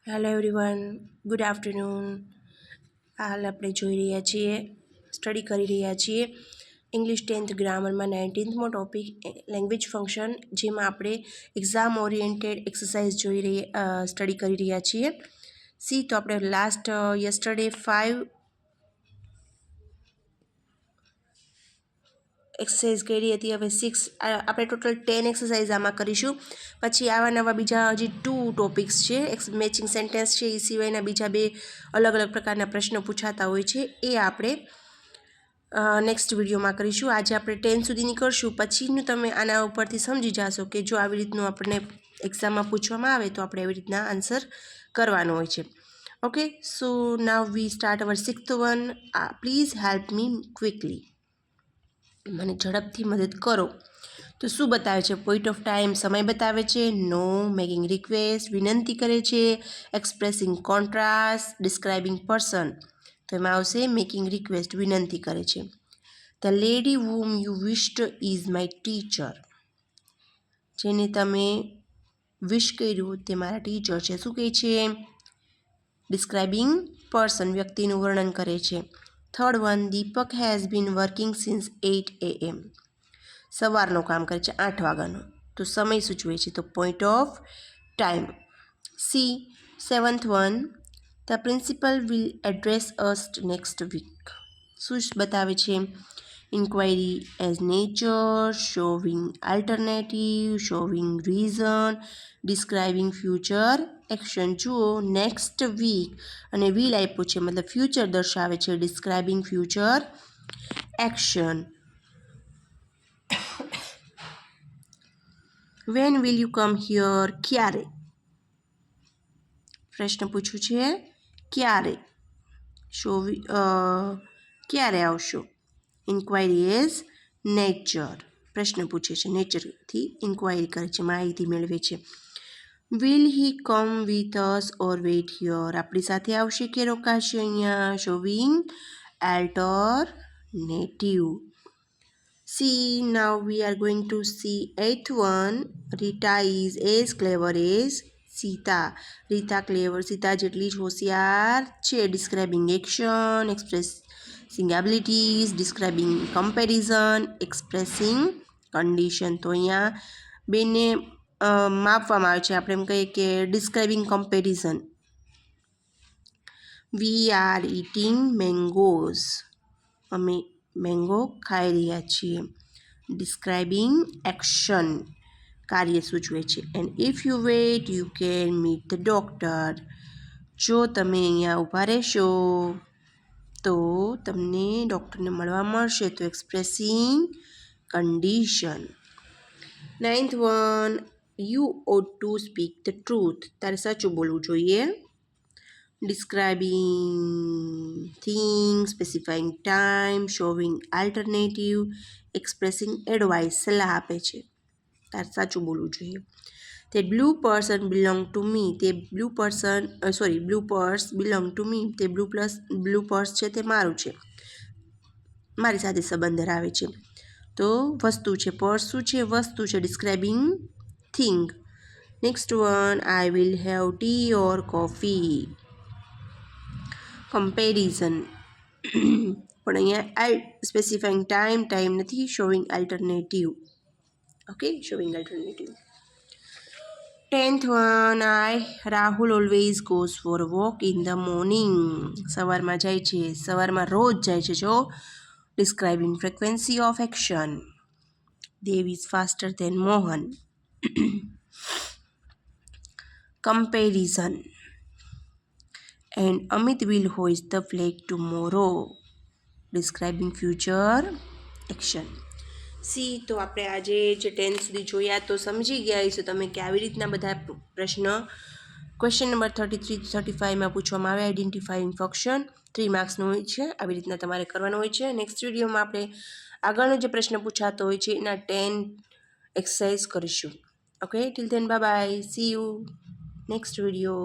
Hello everyone, good afternoon. હાલ આપણે જોઈ રહ્યા છીએ, સ્ટડી કરી રહ્યા છીએ ઇંગ્લિશ 10th ગ્રામરમાં 19મો ટોપિક લેંગ્વેજ ફંક્શન, જેમાં આપણે એક્ઝામ ઓરિએન્ટેડ એક્સરસાઇઝ સ્ટડી કરી રહ્યા છીએ. તો આપણે લાસ્ટ યસ્ટરડે 5 એક્સરસાઇઝ કરી હતી. હવે 6 આપણે ટોટલ 10 એક્સરસાઇઝ આમાં કરીશું. પછી આવા નવા બીજા હજી 2 ટોપિક્સ છે, મેચિંગ સેન્ટેન્સ છે, એ સિવાયના બીજા 2 અલગ અલગ પ્રકારના પ્રશ્નો પૂછાતા હોય છે, એ આપણે નેક્સ્ટ વિડીયોમાં કરીશું. આજે આપણે 10 સુધીની કરશું. પછીનું તમે આના ઉપરથી સમજી જશો કે જો આવી રીતનું આપણને એક્ઝામમાં પૂછવામાં આવે તો આપણે એવી રીતના આન્સર કરવાનો હોય છે. Okay, so now we start our 6th one. Please help me quickly. મને ઝડપથી મદદ કરો. તો શું બતાવે છે? પોઈન્ટ ઓફ ટાઈમ સમય બતાવે છે. નો. મેકિંગ રિક્વેસ્ટ વિનંતી કરે છે. Expressing contrast. Describing person. તો એમાં આવશે મેકિંગ રિક્વેસ્ટ, વિનંતી કરે છે. The lady whom you wished is my teacher. જેને તમે વિશ કર્યું તે મારા ટીચર છે. શું કહે છે? ડિસ્ક્રાઇબિંગ પર્સન, વ્યક્તિનું વર્ણન કરે છે. Third one, Deepak has been working since 8 AM. સવારનો કામ કરે છે, 8 વાગ્યાનો. તો સમય સૂચવે છે, તો point of time. C. 7th one, the principal will address us next week. શું બતાવે છે? Inquiry as nature, showing alternative, showing reason, describing future action. જુઓ, નેક્સ્ટ વીક અને વિલ આપ્યું છે, મતલબ ફ્યુચર દર્શાવે છે. Describing future action. When will you come here? ક્યારે? પ્રશ્ન પૂછ્યું છે ક્યારે. ક્યારે આવશો? Inquiry as nature. પ્રશ્ન પૂછે છે, નેચરથી ઇન્ક્વાયરી કરે છે, માહિતી મેળવે છે. Will he come with us or wait here? આપણી સાથે આવશે કે રોકાશે અહીંયા? Showing alternative. C. Now we are going to see 8th one. Rita is as clever as Sita. Rita clever, Sita જેટલી જ હોશિયાર છે. Describing action, expressing abilities, describing comparison, expressing condition. તો અહીંયા બેને માપવામાં આવે છે. આપણે એમ કહીએ કે describing comparison. We are eating mangoes. અમે મેંગો ખાઈ રહ્યા છીએ. ડિસ્ક્રાઇબિંગ એક્શન, કાર્ય સૂચવે છે. And if you wait you can meet the doctor. જો તમે અહીંયા ઊભા રહેશો તો તમને ડૉક્ટરને મળવા મળશે. તો expressing condition. 9th one, you ought to speak the truth. તારે સાચું બોલવું જોઈએ. Describing thing, specifying time, showing alternative, expressing advice, સલાહ આપે છે. તારે સાચું બોલવું જોઈએ. તે blue person belong to me. તે blue purse belong to me. તે બ્લુ પર્સ છે તે મારું છે, મારી સાથે સંબંધ ધરાવે છે. તો વસ્તુ છે, પર્સ શું છે? વસ્તુ છે. Describing thing. Next one, I will have tea or coffee. Comparison. પણ અહીંયા સ્પેસિફાઈંગ ટાઈમ નથી, showing alternative. Okay, showing alternative. 10th one, Rahul always goes for walk in the morning. સવારમાં જાય છે, સવારમાં રોજ જાય છે. જો describing frequency of action. Dev is faster than Mohan. Comparison. And Amit will hoist the flag tomorrow. Describing future action. C. તો આપણે આજે જે 10 સુધી જોયા તો સમજી ગયા હશો તમે કે આવી રીતના બધા પ્રશ્ન ક્વેશ્ચન નંબર 33 to 35માં પૂછવામાં આવે. આઈડેન્ટિફાઈંગ ફંક્શન 3 માર્ક્સનું હોય છે. આવી રીતના તમારે કરવાનું હોય છે. નેક્સ્ટ વિડીયોમાં આપણે આગળનો જે પ્રશ્ન પૂછાતો હોય છે એના 10 એક્સરસાઇઝ કરીશું. Okay, till then bye bye, C you next video.